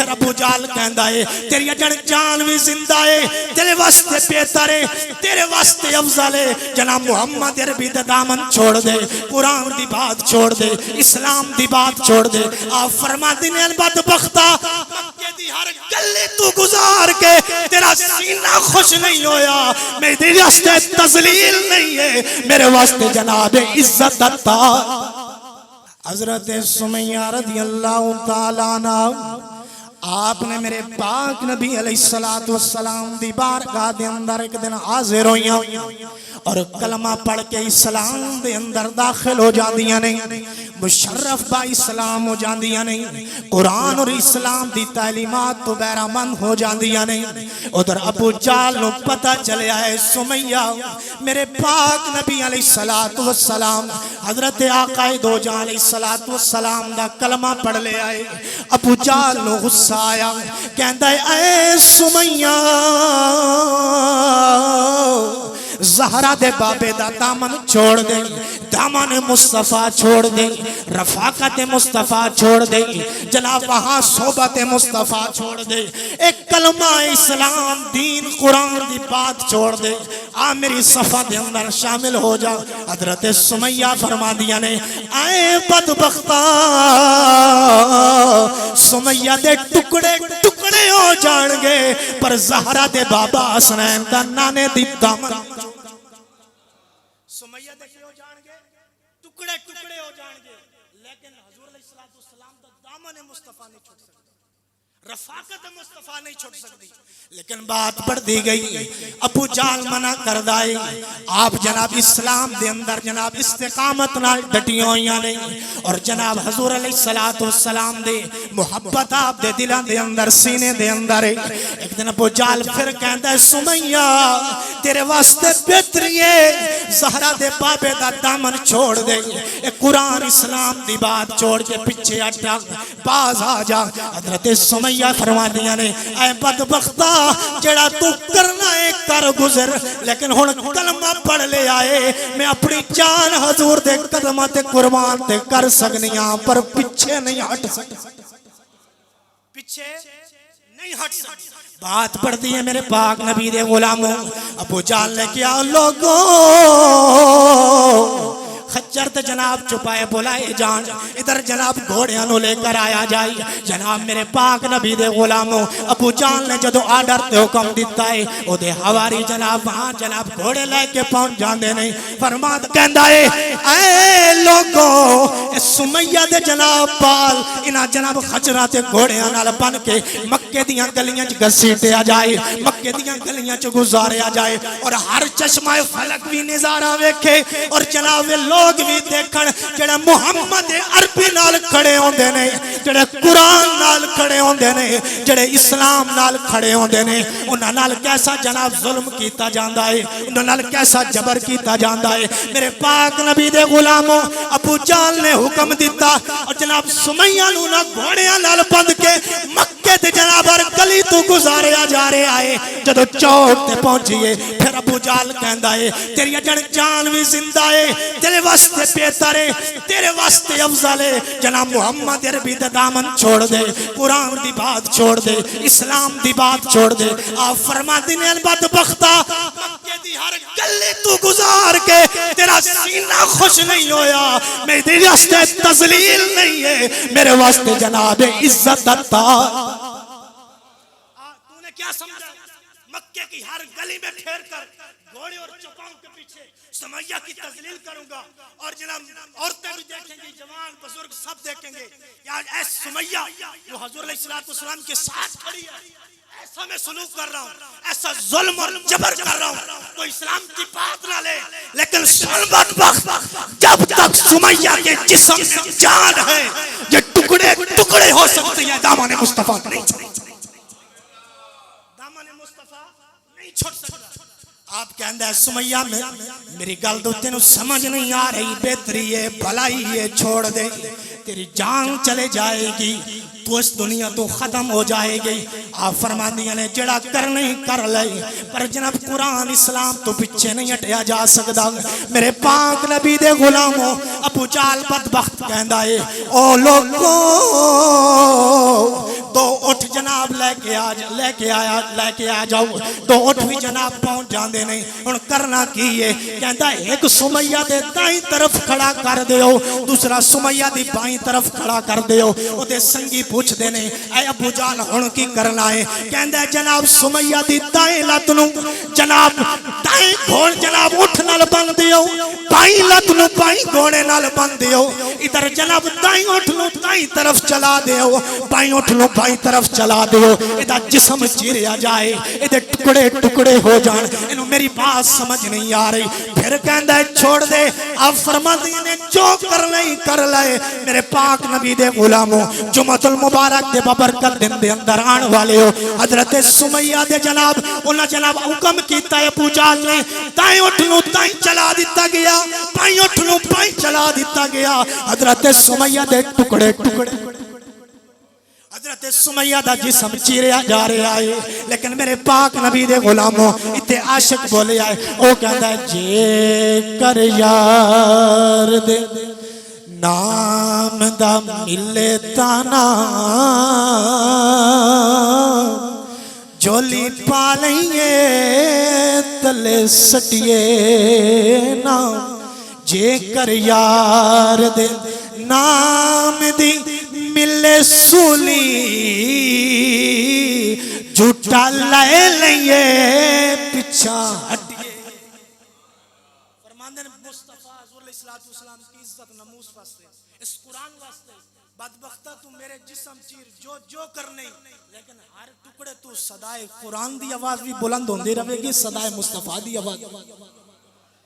پھر ابو جال کہندا ہے تیری جڑ جان بھی زندہ ہے تیرے واسطے بہتر ہے تیرے واسطے افضل ہے جناب محمد عربی دا دامن چھوڑ دے قرآن دی بات چھوڑ دے اسلام دی بات چھوڑ دے آپ فرما دینے بدبختہ مکے دی ہر گلی تو گزار کے تیرا سینہ خوش نہیں ہویا میرے واسطے تذلیل نہیں ہے میرے واسطے جناب عزت دتا حضرت سمیہ رضی اللہ تعالیٰ عنہ آپ نے میرے پاک نبی علیہ السلام دی بارگاہ دے اندر ایک دن حاضر ہوئیاں اور کلمہ پڑھ کے اسلام دے اندر داخل ہو جاندیاں نہیں مشرف با اسلام ہو جاندیاں نہیں قرآن اور اسلام دی تعلیمات تو بیرہ مند ہو جاندیاں نہیں ادھر ابو جال نو پتہ چلے آئے سمیہ میرے پاک نبی علیہ السلام حضرت آقا دو جان علیہ السلام دا کلمہ پڑھ لے آئے ابو جال نو غصہ آیا کہندہ ہے اے سمیہ زہرہ دے بابے دا دامن چھوڑ دے دامن مصطفیٰ چھوڑ دے رفاقت مصطفیٰ چھوڑ دے جناب وہاں صحبت مصطفیٰ چھوڑ دے ایک کلمہ اسلام دین قرآن دی بات چھوڑ دے میری صفحہ دے اندر شامل ہو جا حضرت سمیہ فرما دیا نے اے بدبختہ سمیہ دے ٹکڑے ٹکڑے ہو جان گے پر زہرہ دے بابا حسنین دا نانے دی دامن سمیہ دے کیوں جان گے ٹکڑے ٹکڑے ہو جان گے لیکن حضور علیہ السلام دا دامن مصطفیٰ نہیں چھوڑ سکتی رفاقت مصطفیٰ نہیں چھوڑ سکتی لیکن بات پڑھ دی گئی ابو جال منع کر دائی آپ جناب اسلام دے اندر جناب استقامت نال ڈٹی ہوئیاں نہیں اور جناب حضور علیہ السلام دے محبت آپ دے دلان دے اندر سینے دے اندر ایک دن ابو جال پھر کہندہ ہے سمیہ تیرے واسطے بہتری ہے زہرہ دے بابے دا دامن چھوڑ دے قرآن اسلام دی بات چھوڑ کے پچھے اٹھا باز آ جا حضرت سمیہ فرما دیا نے اے بدبختہ جڑا تو کرنا ہے کر گزر لیکن ہن کلمہ پڑھ لے آئے میں اپنی جان حضور دے قدمہ تے قربان تے کر سکنیاں پر پیچھے نہیں ہٹ سکتا پیچھے نہیں ہٹ سکتا بات پڑھ دی ہے میرے پاک نبی دے غلاموں ابو جال نے کیا لوگوں خچر تے جناب چھپائے بلائے جان ادھر جناب گھوڑیاں نو لے کر آیا جائے جناب میرے پاک نبی دے غلاموں ابو جان نے جدو آڈر تے حکم دیتا ہے او دے حواری جناب وہاں جناب گھوڑے لے کے پہنچ جاندے نہیں فرماد کہندہ ہے اے لوگوں سمیہ دے جناب پال انہا جناب خچرہ تے گھوڑیاں نال بن کے مکے دیاں گلیاں چ گھسیٹے آ جائے مکے دیاں گلیاں چ گزارے آ جائے اور ہر چشمہ فلک بھی نظارہ ویکھے اور جناب لوگ بھی دیکھن جڑے محمد عربی نال کھڑے ہوندے نے جڑے قرآن نال کھڑے ہوندے نے جڑے اسلام نال کھڑے ہوندے نے انہاں نال کیسا جناب ظلم کیتا جاندا ہے انہاں نال کیسا جبر کیتا جاندا ہے میرے پاک نبی دے غلاموں ابو جال نے حکم دیتا اور جناب سمیہ نو نہ گھوڑیاں نال بندھ کے مکے تے جناب ہر گلی تو گزاریا جا رہے آئے جدو چوک تے پہنچیے پھر ابو جال کہندا ہے تیری جڑ جان بھی زندہ ہے تیرے واسطے بہتر ہے تیرے واسطے افضل ہے جناب محمد عربی دا دامن چھوڑ دے قرآن دی بات چھوڑ دے اسلام دی بات چھوڑ دے آپ فرما دینے بدبختہ مکے دی ہر گلی تو گزار کے تیرا سینہ خوش نہیں ہویا میرے واسطے تذلیل نہیں ہے میرے واسطے جناب عزت دتا تو نے کیا سمجھا مکے کی ہر گلی میں پھیر کر گھوڑے اور چپاؤں کے پیچھے سمیہ کی تذلیل کروں گا اور جناب عورتیں بھی دیکھیں گے جوان بزرگ سب دیکھیں گے یا اے سمیہ جو حضور علیہ السلام کے ساتھ کھڑی ہے ایسا میں سلوک کر رہا ہوں ایسا ظلم اور جبر کر رہا ہوں کوئی اسلام کی بات نہ لے لیکن سلمت وقت جب تک سمیہ کے جسم میں جان ہے یہ ٹکڑے ٹکڑے ہو سکتے ہیں دامن مصطفیٰ نہیں چھوڑ دامن مصطفیٰ نہیں چھوڑ سکتا آپ کہندہ ہے سمیہ میں میری گل تو تینوں سمجھ نہیں آ رہی بہتری ہے بھلائی ہے چھوڑ دے تیری جان چلے جائے گی تو اس دنیا تو ختم ہو جائے گی آپ فرما دیا نے جڑا کرنے کر لے پر جناب قرآن اسلام تو پچھے نہیں ہٹیا جا سکتا میرے پاک نبی دے غلاموں ابو جال بدبخت کہندہ ہے او لوگوں دو اٹھ جناب لے کے آ جاؤ. دو اٹھ بھی جناب پہنچ جاندے نہیں. ہن کرنا کی ہے؟ کہندا ایک سمیہ دے دائیں طرف کھڑا کر دیو, دوسرا سمیہ دی بائیں طرف کھڑا کر دیو. او دے سنگی پوچھ دے نے اے ابو جان ہن کی کرنا ہے؟ کہندا جناب سمیہ دی دائیں لت نو جناب دائیں گھوڑ جناب اٹھ نال بن دیو, بائیں لت نو بائیں گھوڑے نال بن دیو. ادھر جناب دائیں اٹھ نو دائیں طرف چلا دیو, بائیں اٹھ نو بائیں طرف چلا دیو. ادا جسم چیریا جائے, ادھر ٹکڑے ٹکڑے ہو جان. انہوں میری بات سمجھ نہیں آ رہی. پھر کہندا ہے چھوڑ دے. اب فرماندے نے جو کر لے میرے پاک نبی دے غلاموں, جمعۃ المبارک دے ببرکت دن دے اندر آن والے ہو. حضرت سمیہ دے جناب انہاں جناب حکم کیتا ہے ابو جہل نے دائیں اٹھ نو دائیں چلا دیتا گیا, بائیں اٹھ نو بائیں چلا دیتا گیا. حضرت سمیہ دے ٹکڑے ٹکڑے حضرت سمیہ دا جسم چیریا جا رہا ہے. لیکن میرے پاک نبی دے غلاموں اتے عاشق بولے آئے. او کہتا ہے جے کر یار دے نام دا ملے تانا جولی پا لئیے تلے سٹیے نا. جے کر یار دے نام دی ملے سولی جھوٹا لائے لئیے پچھا ہٹیے. فرماندے مصطفیٰ حضور علیہ السلام کی عزت نموس واسطے, اس قرآن واسطے بدبختہ تو میرے جسم چیر جو کرنے, لیکن ہر ٹکڑے تو صدائے قرآن دی آواز بھی بلند ہوندی رہے گی, صدائے مصطفیٰ دی آواز.